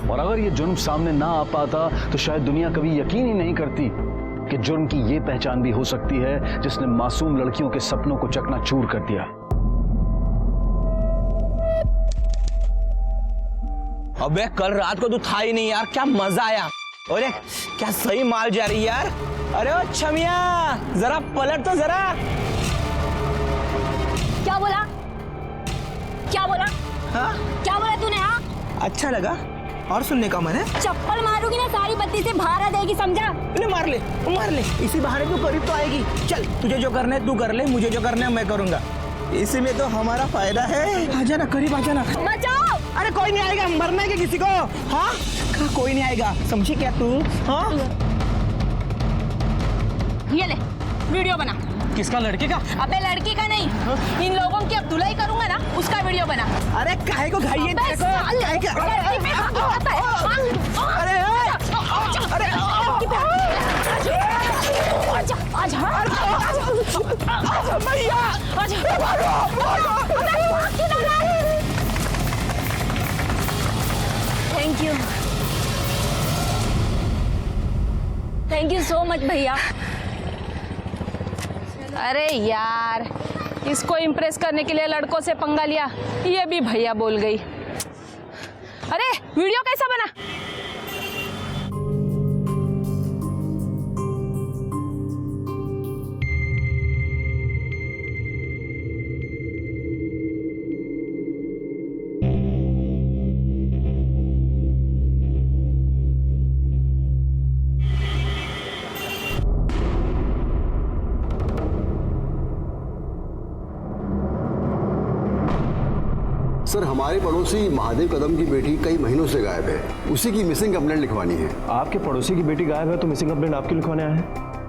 और अगर ये जुर्म सामने ना आ पाता तो शायद दुनिया कभी यकीन ही नहीं करती कि जुर्म की ये पहचान भी हो सकती है जिसने मासूम लड़कियों के सपनों को चकनाचूर कर दिया। अबे कल रात को तू था ही नहीं यार, क्या मजा आया। अरे क्या सही माल जा रही यार। अरे ओ छमिया, जरा पलट तो जरा। क्या बोला? क्या बोला? हाँ? क्या बोला तूने? हाँ, अच्छा लगा और सुनने का मन है। चप्पल मारूंगी ना सारी बत्ती से बाहर आ जाएगी, समझा? मार ले, मार ले, इसी बहाने तू करीब तो आएगी। चल, तुझे जो करना है तू कर ले, मुझे जो करना है मैं करूंगा। इसी में तो हमारा फायदा है। आ जाना, करीब आ जाना। बचाओ! अरे कोई नहीं आएगा, मरना है क्या किसी को? हाँ, कोई नहीं आएगा, समझी क्या तू? हाँ, ये ले वीडियो बना। किसका? लड़के का? अबे लड़की का नहीं, इन लोगों की अब धुलाई करूंगा ना, उसका वीडियो बना। अरे काहे को घाई है? अबे साले, लड़की पे हाथ उठाता है। अरे अरे आजा भैया, थैंक यू सो मच भैया। अरे यार, इसको इम्प्रेस करने के लिए लड़कों से पंगा लिया, ये भी भैया बोल गई। अरे वीडियो कैसा बना? सर, हमारे पड़ोसी महादेव कदम की बेटी कई महीनों से गायब है, उसी की मिसिंग कंप्लेंट लिखवानी है। आपके पड़ोसी की बेटी गायब है तो मिसिंग कंप्लेंट आपकी लिखवाने आए हैं?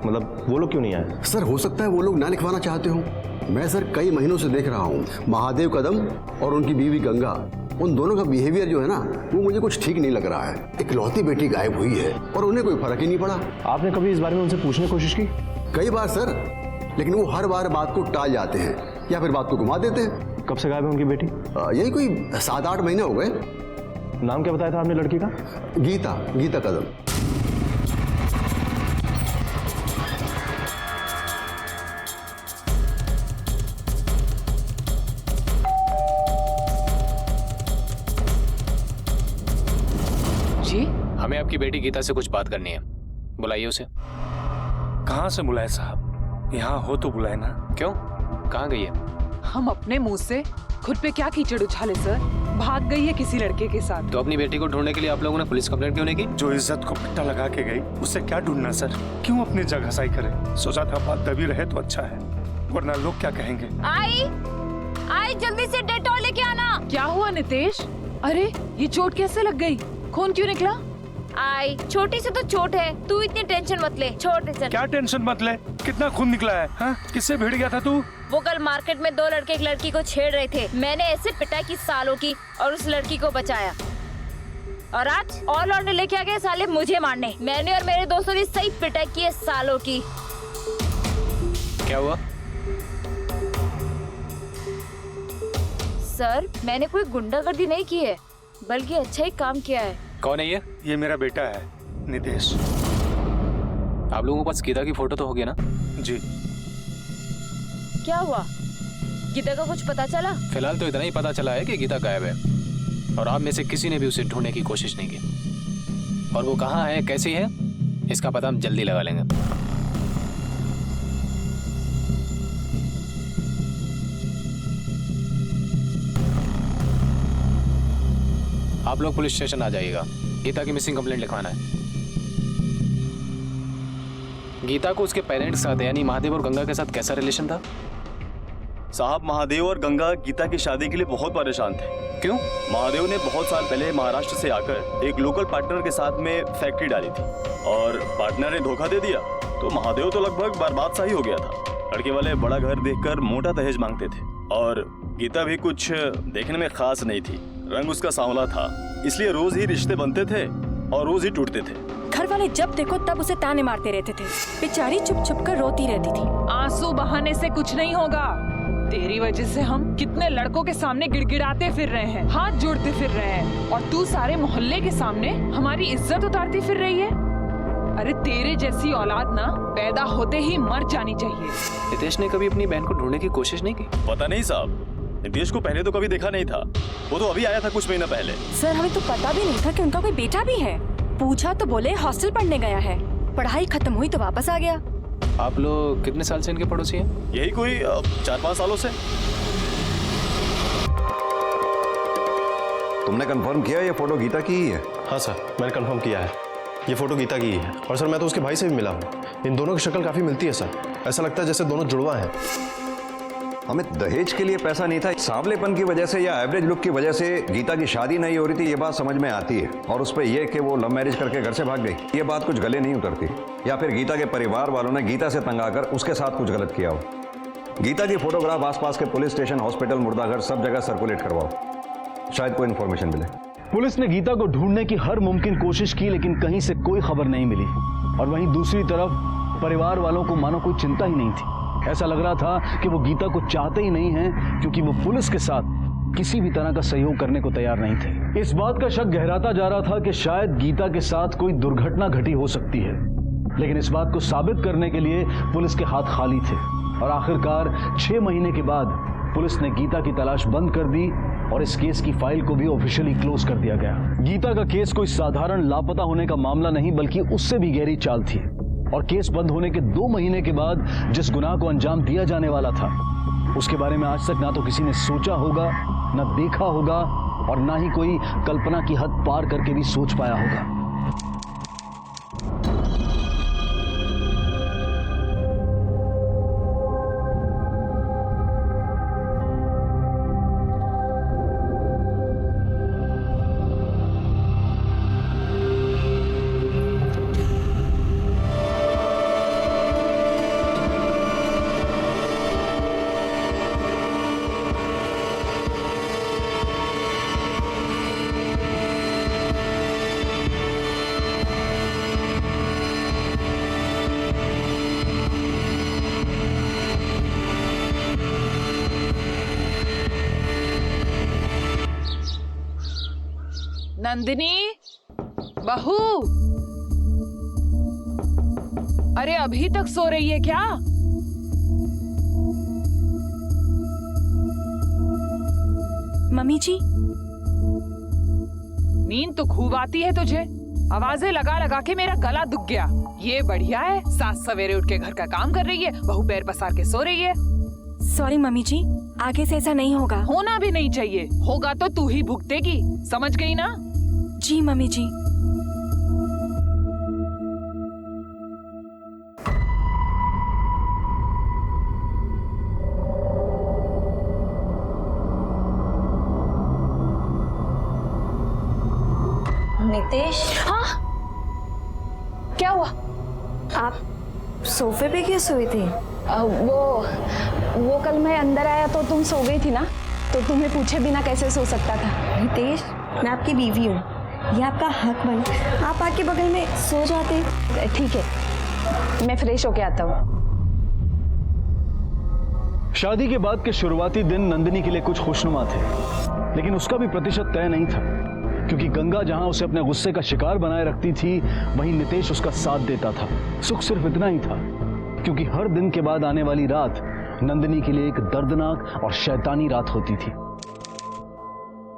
मतलब वो लोग क्यों नहीं आए? सर, हो सकता है वो लोग ना लिखवाना चाहते हो। मैं सर कई महीनों से देख रहा हूँ महादेव कदम और उनकी बीवी गंगा, उन दोनों का बिहेवियर जो है ना, वो मुझे कुछ ठीक नहीं लग रहा है। इकलौती बेटी गायब हुई है और उन्हें कोई फर्क ही नहीं पड़ा। आपने कभी इस बारे में उनसे पूछने की कोशिश की? कई बार सर, लेकिन वो हर बार बात को टाल जाते हैं या फिर बात को घुमा देते हैं। कब से गायब है उनकी बेटी? यही कोई 7-8 महीने हो गए। नाम क्या बताया था आपने लड़की का? गीता कदम। जी, हमें आपकी बेटी गीता से कुछ बात करनी है, बुलाइए उसे। कहाँ से बुलाए साहब? यहाँ हो तो बुलाए ना। क्यों, कहाँ गई है? हम अपने मुंह से खुद पे क्या कीचड़ उछाले सर? भाग गई है किसी लड़के के साथ। तो अपनी बेटी को ढूंढने के लिए आप लोगों ने पुलिस कंप्लेंट क्यों नहीं की? जो इज्जत को पिट्टा लगा के गई, उससे क्या ढूंढना सर? क्यों अपनी जगह सही करे? सोचा था बात दबी रहे तो अच्छा है, वरना लोग क्या कहेंगे। आई जल्दी से डेटॉल लेके आना। क्या हुआ नितेश? अरे ये चोट कैसे लग गई? खून क्यों निकला? आई छोटी से तो चोट है, तू इतनी टेंशन मत ले। छोड़ टेंशन। क्या टेंशन मत ले? कितना खून निकला है? हाँ? किससे भिड़ गया था तू? वो कल मार्केट में 2 लड़के एक लड़की को छेड़ रहे थे, मैंने ऐसे पिटाई की सालों की और उस लड़की को बचाया। और आज और लौंडे लेके आ गए साले मुझे मारने। मैंने और मेरे दोस्तों ने सही पिटाई की है सालों की। क्या हुआ? सर, मैंने कोई गुंडागर्दी नहीं की है, बल्कि अच्छा ही काम किया है। कौन है ये? ये मेरा बेटा है, नितेश। आप लोगों के पास गीता की फोटो तो होगी ना? जी। क्या हुआ? गीता का कुछ पता चला? फिलहाल तो इतना ही पता चला है कि गीता गायब है और आप में से किसी ने भी उसे ढूंढने की कोशिश नहीं की। और वो कहाँ है, कैसी है, इसका पता हम जल्दी लगा लेंगे। आप लोग पुलिस स्टेशन आ जाइएगा, गीता की मिसिंग कंप्लेंट लिखवाना है। गीता को उसके पेरेंट्स के साथ यानी महादेव और गंगा के साथ कैसा रिलेशन था? साहब, महादेव और गंगा गीता की शादी के लिए बहुत परेशान थे। क्यों? महादेव ने बहुत साल पहले महाराष्ट्र से आकर एक लोकल पार्टनर के साथ में फैक्ट्री डाली थी और पार्टनर ने धोखा दे दिया तो महादेव तो लगभग बर्बाद सा ही हो गया था। लड़के वाले बड़ा घर देखकर मोटा दहेज मांगते थे और गीता भी कुछ देखने में खास नहीं थी। रंग उसका सांवला था, इसलिए रोज ही रिश्ते बनते थे और रोज ही टूटते थे। घर वाले जब देखो तब उसे ताने मारते रहते थे, बेचारी चुप चुप कर रोती रहती थी। आंसू बहाने से कुछ नहीं होगा। तेरी वजह से हम कितने लड़कों के सामने गिड़गिड़ाते फिर रहे हैं, हाथ जोड़ते फिर रहे हैं, और तू सारे मोहल्ले के सामने हमारी इज्जत उतारती फिर रही है। अरे तेरे जैसी औलाद ना पैदा होते ही मर जानी चाहिए। नितेश ने कभी अपनी बहन को ढूंढने की कोशिश नहीं की? पता नहीं साहब, नितेश को पहले तो कभी देखा नहीं था, वो तो अभी आया था कुछ महीना पहले। सर, हमें तो पता भी नहीं था कि उनका कोई बेटा भी है। पूछा तो बोले हॉस्टल पढ़ने गया है, पढ़ाई खत्म हुई तो वापस आ गया। आप लोग कितने साल से इनके पड़ोसी हैं? यही कोई 4-5 सालों से। तुमने कंफर्म किया ये फोटो गीता की ही है? हाँ सर, मैंने कंफर्म किया है, ये फोटो गीता की ही है। और सर, मैं तो उसके भाई से भी मिला हूँ, इन दोनों की शक्ल काफी मिलती है सर, ऐसा लगता है जैसे दोनों जुड़वा हैं। हमें दहेज के लिए पैसा नहीं था, सांवलेपन की वजह से या एवरेज लुक की वजह से गीता की शादी नहीं हो रही थी, ये बात समझ में आती है। और उस पर यह कि वो लव मैरिज करके घर से भाग गई, ये बात कुछ गले नहीं उतरती। या फिर गीता के परिवार वालों ने गीता से तंग आकर उसके साथ कुछ गलत किया हो। गीता की फोटोग्राफ आसपास के पुलिस स्टेशन, हॉस्पिटल, मुर्दाघर सब जगह सर्कुलेट करवाओ, शायद कोई इन्फॉर्मेशन मिले। पुलिस ने गीता को ढूंढने की हर मुमकिन कोशिश की, लेकिन कहीं से कोई खबर नहीं मिली। और वहीं दूसरी तरफ परिवार वालों को मानो कोई चिंता ही नहीं थी। ऐसा लग रहा था कि वो गीता को चाहते ही नहीं हैं, क्योंकि वो पुलिस के साथ किसी भी तरह का सहयोग करने को तैयार नहीं थे। इस बात का शक गहराता जा रहा था कि शायद गीता के साथ कोई दुर्घटना घटी हो सकती है, लेकिन इस बात को साबित करने के लिए पुलिस के हाथ खाली थे। और आखिरकार 6 महीने के बाद पुलिस ने गीता की तलाश बंद कर दी और इस केस की फाइल को भी ऑफिशियली क्लोज कर दिया गया। गीता का केस कोई साधारण लापता होने का मामला नहीं, बल्कि उससे भी गहरी चाल थी। और केस बंद होने के 2 महीने के बाद जिस गुनाह को अंजाम दिया जाने वाला था, उसके बारे में आज तक ना तो किसी ने सोचा होगा, ना देखा होगा, और ना ही कोई कल्पना की हद पार करके भी सोच पाया होगा। नंदिनी, बहू, अरे अभी तक सो रही है क्या? मम्मी जी, नींद तो खूब आती है तुझे, आवाजें लगा लगा के मेरा गला दुख गया। ये बढ़िया है, सास सवेरे उठ के घर का काम कर रही है, बहू पैर पसार के सो रही है। सॉरी मम्मी जी, आगे से ऐसा नहीं होगा। होना भी नहीं चाहिए, होगा तो तू ही भुगतेगी, समझ गई ना? जी मम्मी जी। नितेश, हाँ क्या हुआ? आप सोफे पे क्यों सोई थी? वो कल मैं अंदर आया तो तुम सो गई थी ना, तो तुम्हें पूछे बिना कैसे सो सकता था? नितेश, मैं आपकी बीवी हूँ, ये आपका हक बना, आप आके बगल में सो जाते। ठीक है, मैं फ्रेश होके आता हूँ। शादी के बाद के शुरुआती दिन नंदिनी के लिए कुछ खुशनुमा थे, लेकिन उसका भी प्रतिशत तय नहीं था, क्योंकि गंगा जहां उसे अपने गुस्से का शिकार बनाए रखती थी, वहीं नितेश उसका साथ देता था। सुख सिर्फ इतना ही था, क्योंकि हर दिन के बाद आने वाली रात नंदिनी के लिए एक दर्दनाक और शैतानी रात होती थी।